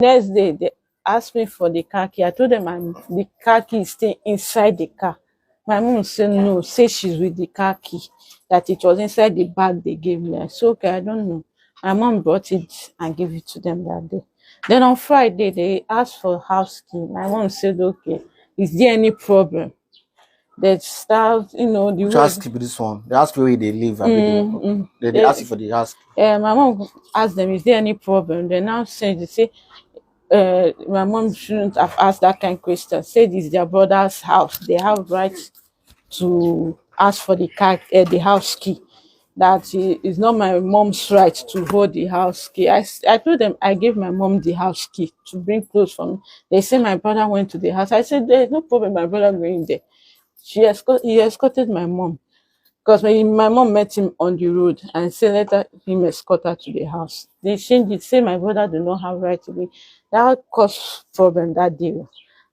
Next day, they asked me for the car key. I told them the car key is still inside the car. My mom said no, say she's with the car key, that it was inside the bag they gave me. I said, okay, I don't know. My mom brought it and gave it to them that day. Then on Friday, they asked for house key. My mom said, okay, is there any problem? They start, the Which way. house key be this one? They ask where they live. They ask you for the house key. My mom asked them, is there any problem? They now say, my mom shouldn't have asked that kind of question. Said it's their brother's house. They have right to ask for the house key. That it's not my mom's right to hold the house key. I told them I gave my mom the house key to bring clothes for me. They say my brother went to the house. I said there's no problem. My brother going there. He escorted my mom because my mom met him on the road and said let him escort her to the house. They changed it, say my brother do not have right to be. That caused problem that day.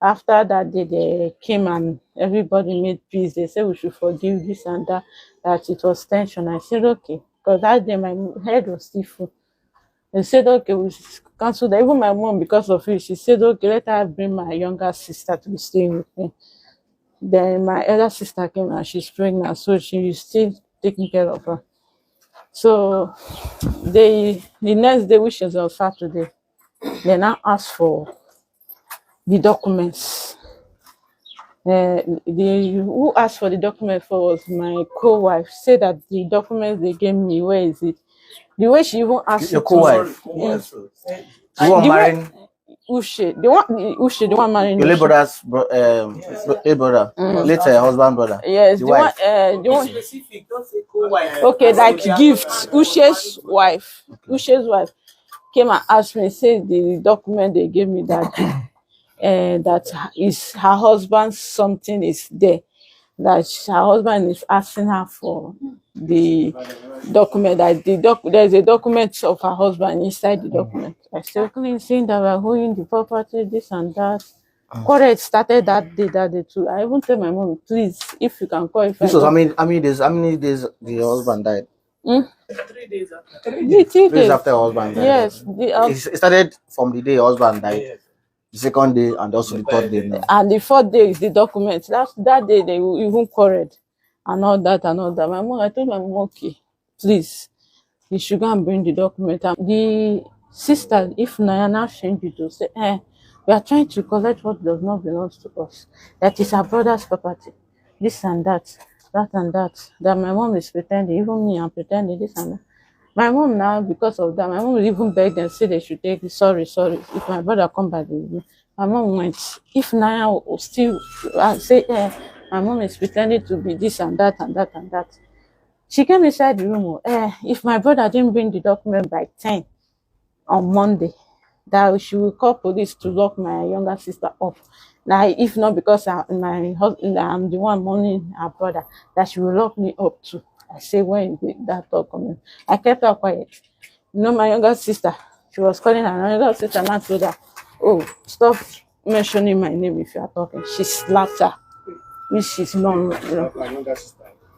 After that day, they came and everybody made peace. They said we should forgive this and that it was tension. I said okay, because that day my head was still full. They said okay, we cancel that. Even my mom, because of it, she said okay, let her bring my younger sister to be staying with me. Then my elder sister came and she's pregnant, so she's still taking care of her. So the next day, which is on Saturday, they now asked for the documents. Who asked for the document for was my co-wife. Said that the documents they gave me, where is it? The way she even asked Your it to- co-wife. You want The way- marrying Ushe, the one marrying your late Ushe. brother's late brother, later husband brother. Yes, The the one, wife. the one. Specific, don't say co-wife. Okay, like gift. Ushe's wife. Ushe's wife came and asked me, say the document they gave me that is her husband's something is there. That her husband is asking her for the document. There's a document of her husband inside the document. I still couldn't see that we're holding the property, this and that. Quarrel started that day too. I even tell my mom, please, if you can call if This I was how don't- many days the husband died? 3 days after. 3 3 days after her husband died. Yes, It started from the day her husband died. The second day and also the third day now. and the 4th day is the document. That day they will even quarreled and all that and all that. I told my mom, okay, please, you should go and bring the document. And the sister, if Naya now change it to say, we are trying to collect what does not belong to us. That is our brother's property. This and that and that. That my mom is pretending, even me, I'm pretending this and that. My mom now, because of that, my mom will even beg them, say they should take it. Sorry. If my brother come back, they will. My mom went. If Naya will still say, my mom is pretending to be this and that and that and that. She came inside the room. If my brother didn't bring the document by 10 on Monday, that she will call police to lock my younger sister up. Like, if not because my husband, I'm the one mourning her brother, that she will lock me up too. I say, when is that talk coming? I kept her quiet. My younger sister, she was calling her younger sister and I told her, oh, stop mentioning my name if you are talking. She slapped her, which she's not.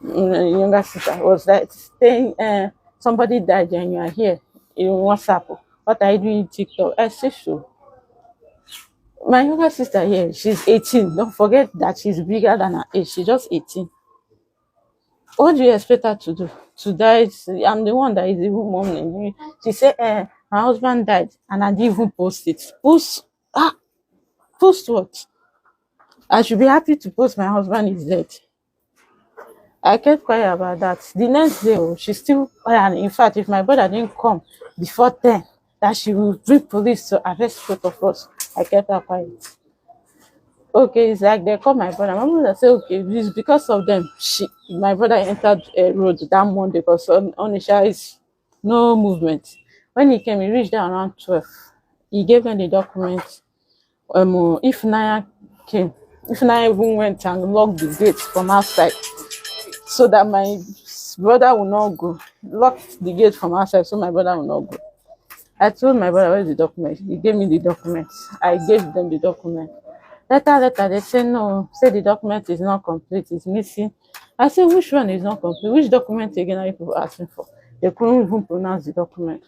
My Younger sister was like saying, somebody died and you are here in WhatsApp. What are you doing in TikTok? I say so. My younger sister here, she's 18. Don't forget that she's bigger than her age. She's just 18. What do you expect her to do? To die? I'm the one that is even mourning. She said, her husband died and I didn't even post it. Post what? I should be happy to post my husband is dead. I kept quiet about that. The next day, she still quiet. In fact, if my brother didn't come before 10, that she will bring police to arrest both of us. I kept her quiet. Okay, it's like they call my brother. My brother said, okay, it's because of them. My brother entered a road that Monday because on Onisha is no movement. When he came, he reached there around 12. He gave them the documents. If Naya even went and locked the gates from outside, so that my brother will not go. Locked the gate from outside so my brother will not go. I told my brother, where's the document? He gave me the documents. I gave them the document. Later, they say no, say the document is not complete, it's missing. I said, which one is not complete? Which document again are you people asking for? They couldn't even pronounce the document.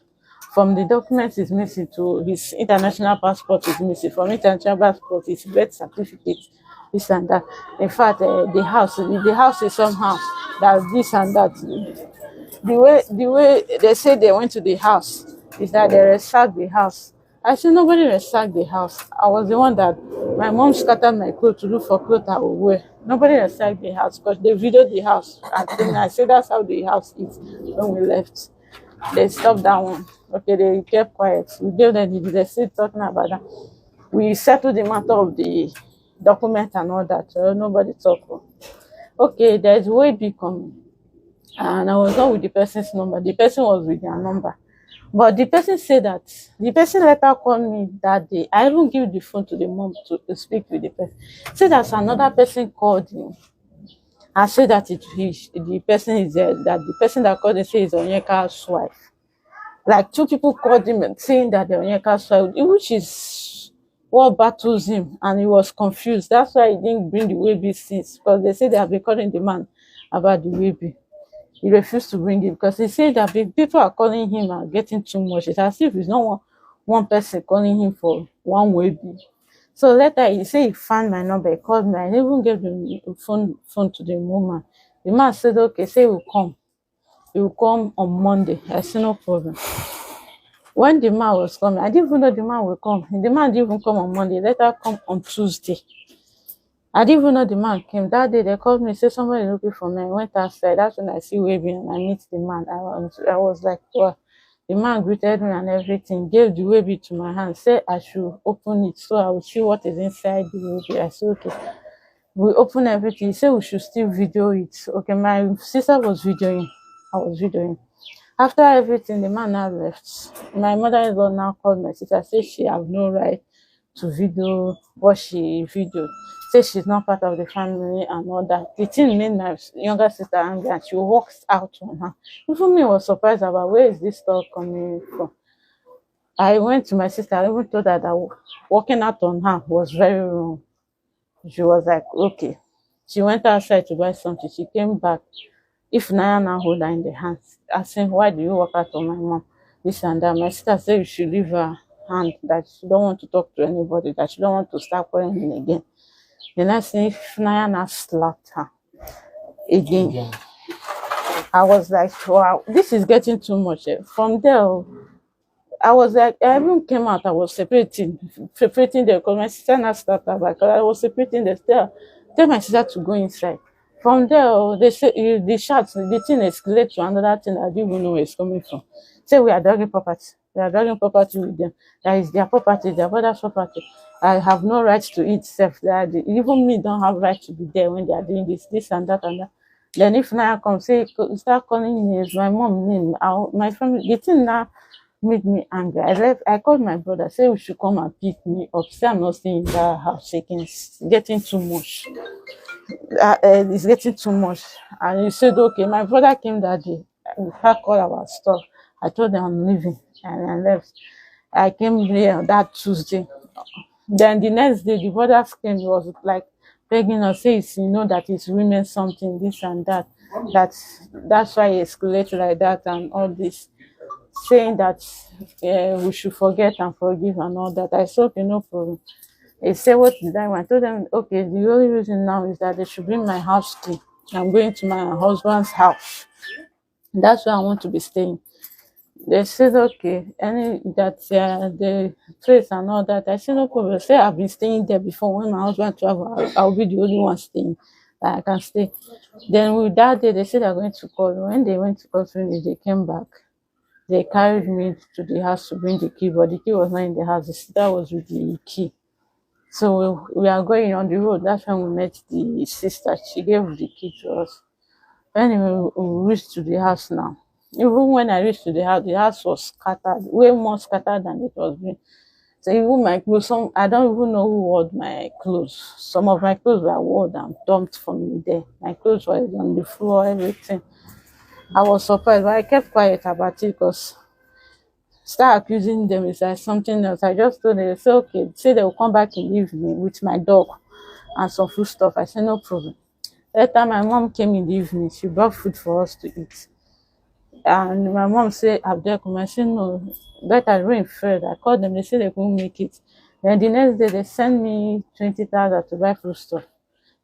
From the documents is missing to his international passport is missing. From international passport, his birth certificate, this and that. In fact, the house is somehow that this and that. The way they say they went to the house is that they ransacked the house. I said nobody ransacked the house. I was the one that my mom scattered my clothes to look for clothes I would wear. Nobody ransacked the house because they videoed the house. I said that's how the house is when we left. They stopped that one. Okay, they kept quiet. We gave them they still talking about that. We settled the matter of the document and all that. So nobody talked. Okay, there's way big coming. And I was not with the person's number. The person was with their number. But the person said that the person later called me that day. I even give the phone to the mom to speak with the person. Say that another person called him and said that the person is that the person that called him say is Onyeka's wife. Like two people called him and saying that they're Onyeka's wife, which is what battles him, and he was confused. That's why he didn't bring the Weibi since, because they say they have been calling the man about the Weibi. He refused to bring it because he said that people are calling him and getting too much. It's as if it's not one person calling him for one Weibi. So later he said he found my number, he called me. I even gave the phone to the woman. The man said, okay, say he will come. He will come on Monday. I said no problem. When the man was coming, I didn't even know the man will come. The man didn't even come on Monday. Later come on Tuesday. I didn't even know the man came. That day they called me, said somebody looking for me. I went outside. That's when I see Weibi and I meet the man. I was like, wow. The man greeted me and everything, gave the Weibi to my hand, said I should open it so I will see what is inside the Weibi. I said, okay. We opened everything. He said we should still video it. Okay, my sister was videoing. I was videoing. After everything, the man now left. My mother-in-law now called my sister, said she have no right to video what she videoed. Say she's not part of the family and all that. The thing made my younger sister angry and she walks out on her. Even me was surprised about where is this stuff coming from. I went to my sister, I even told her that walking out on her was very wrong. She was like, okay. She went outside to buy something. She came back. If Naya now hold her in the hands, asking, why do you walk out on my mom? This and that. My sister said you should leave her hand, that she don't want to talk to anybody, that she don't want to start calling him again. The next thing, if Naya now slapped her again. I was like, wow, this is getting too much. From there, I was like, I even came out, I was separating them because my sister now slapped her back. I was separating them. Tell my sister to go inside. From there, they say the thing escalates to another thing I didn't even know where it's coming from. Say we are dragging property. We are dragging property with them. That is their property, their brother's property. I have no right to eat self. Even me don't have right to be there when they are doing this and that and that. Then if now come say start calling names, my mom name, my family, the thing now made me angry. I called my brother, say we should come and pick me up. Say I'm not staying in that house again. It's getting too much. It's getting too much. And he said, okay. My brother came that day. We packed all our stuff. I told them I'm leaving and I left. I came here that Tuesday. Then the next day, the brothers came. He was like begging us, says, you know, that it's women something, this and that. That's why he escalated like that and all this. Saying that we should forget and forgive and all that. I said, okay, no problem. They said, what did I want? I told them, okay, the only reason now is that they should bring my house key. I'm going to my husband's house. That's where I want to be staying. They said, okay, the place and all that. I said, no problem. They said, I've been staying there before. When my husband travel, I'll be the only one staying. That I can stay. Then with that day, they said they're going to call. When they went to call me, they came back. They carried me to the house to bring the key, but the key was not in the house. The sister was with the key. So we are going on the road. That's when we met the sister. She gave the key to us. Anyway, we reached to the house now. Even when I reached to the house was scattered, way more scattered than it was been. So even my clothes, I don't even know who wore my clothes. Some of my clothes were worn and dumped from me there. My clothes were on the floor, everything. I was surprised, but I kept quiet about it because start accusing them is like something else. I just told them, they say, okay, say they will come back in the evening with my dog and some food stuff. I said, no problem. That time my mom came in the evening, she brought food for us to eat. And my mom said, Abdel, I said, no, better rain fell. I called them, they said they couldn't make it. Then the next day, they sent me 20,000 to buy food stuff.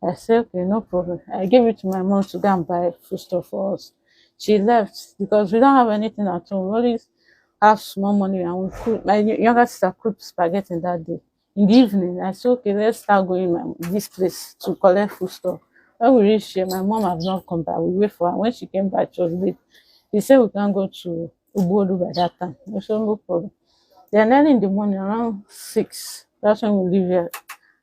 I said, okay, no problem. I gave it to my mom to go and buy food stuff for us. She left because we don't have anything at home. We always have small money and we cook. My younger sister cooked spaghetti that day. In the evening, I said, okay, let's start going this place to collect food stuff. When we reached here, my mom has not come back. We wait for her. When she came back, it was late. He said we can go to Ubodu by that time. I said, no problem. Then early in the morning, around 6, that's when we leave here.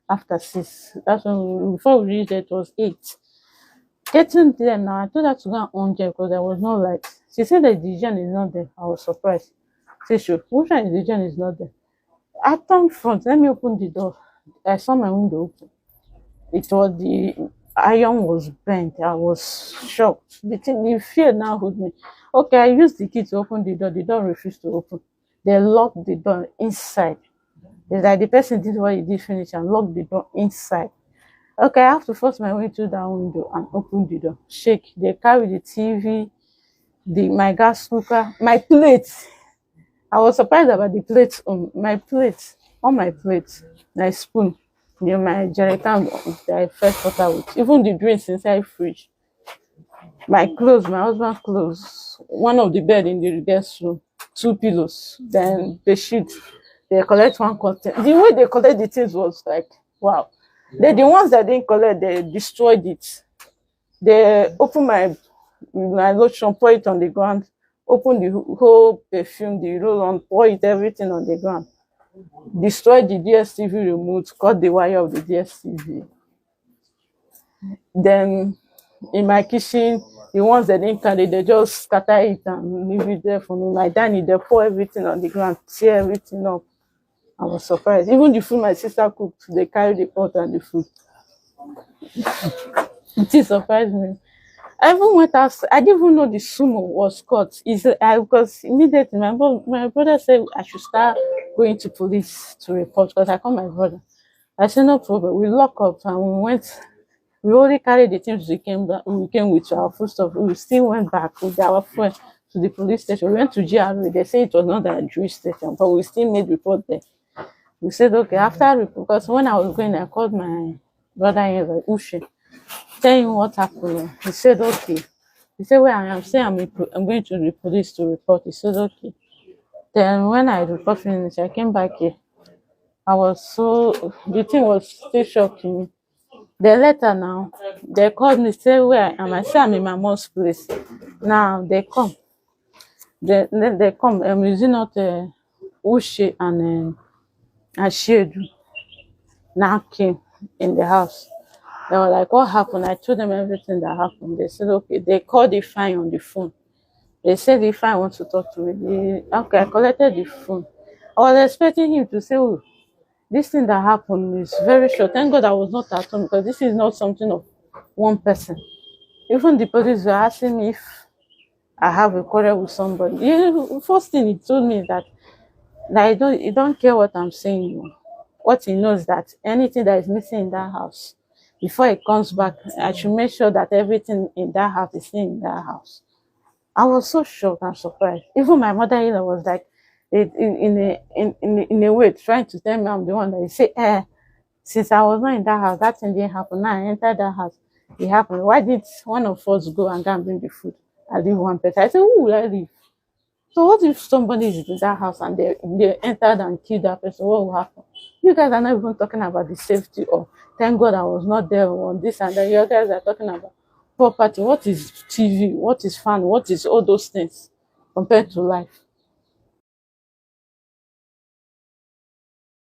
After 6, that's when before we reached there, it was 8. Getting there now, I told her to go and on there because there was no light. She said that the gen is not there. I was surprised. She said, sure, which one is the gen is not there? I turned front, let me open the door. I saw my window open. It was the iron was bent. I was shocked. The fear now hold me. Okay, I used the key to open the door. The door refused to open. They locked the door inside. It's like the person did what he did finish and locked the door inside. Okay, I have to force my way through that window and open the door. Shake. They carry the TV, my gas cooker, my plate. I was surprised about the plates on my plate. On my plate, my spoon, my jerrycan that I fetch water with. Even the drinks inside fridge. My clothes, my husband's clothes. One of the bed in the guest room. 2 pillows. Then the sheet. They collect one content. The way they collect the things was like, wow. The ones that didn't collect, they destroyed it. They opened my lotion, pour it on the ground, open the whole perfume, the roll-on, pour it everything on the ground. Destroyed the DSTV remote, cut the wire of the DSTV. Then in my kitchen, the ones that didn't carry, they just scatter it and leave it there for me. My dining, they pour everything on the ground, tear everything up. I was surprised. Even the food my sister cooked, they carried the pot and the food. It surprised me. I even went outside. I didn't even know the sumo was caught. Because immediately my brother said I should start going to police to report because I called my brother. I said no problem. We lock up and we went. We only carried the things we came back. We came with our food stuff. We still went back with our friend to the police station. We went to GRA. They say it was not a Jewish station, but we still made report there. We said okay after report because when I was going, I called my brother-in-law Uche. Tell him what happened. He said okay. He said where I am. Say I'm going to the police to report. He said okay. Then when I report finished, I came back here. The thing was still shocking me. The letter now, they called me, say where I am. I say I'm in my mom's place. Now they come. They come. I'm using not Uche and Shedu now came in the house. They were like, what happened? I told them everything that happened. They said, okay. They called Ifeanyi on the phone. They said, Ifeanyi wants to talk to me. Okay, I collected the phone. I was expecting him to say, oh, this thing that happened is very short. Thank God I was not at home because this is not something of one person. Even the police were asking me if I have a quarrel with somebody. The first thing he told me is that he don't care what I'm saying. What he knows that anything that is missing in that house, before he comes back, I should make sure that everything in that house is in that house. I was so shocked and surprised. Even my mother-in-law was like, in a way, trying to tell me I'm the one that he said, since I was not in that house, that thing didn't happen. Now I entered that house, it happened. Why did one of us go and bring the food? I leave one person. I said, who will I leave? So what if somebody is in that house and they entered and killed that person? What will happen? You guys are not even talking about the safety or thank God I was not there on this and then you guys are talking about property. What is TV? What is fan? What is all those things compared to life?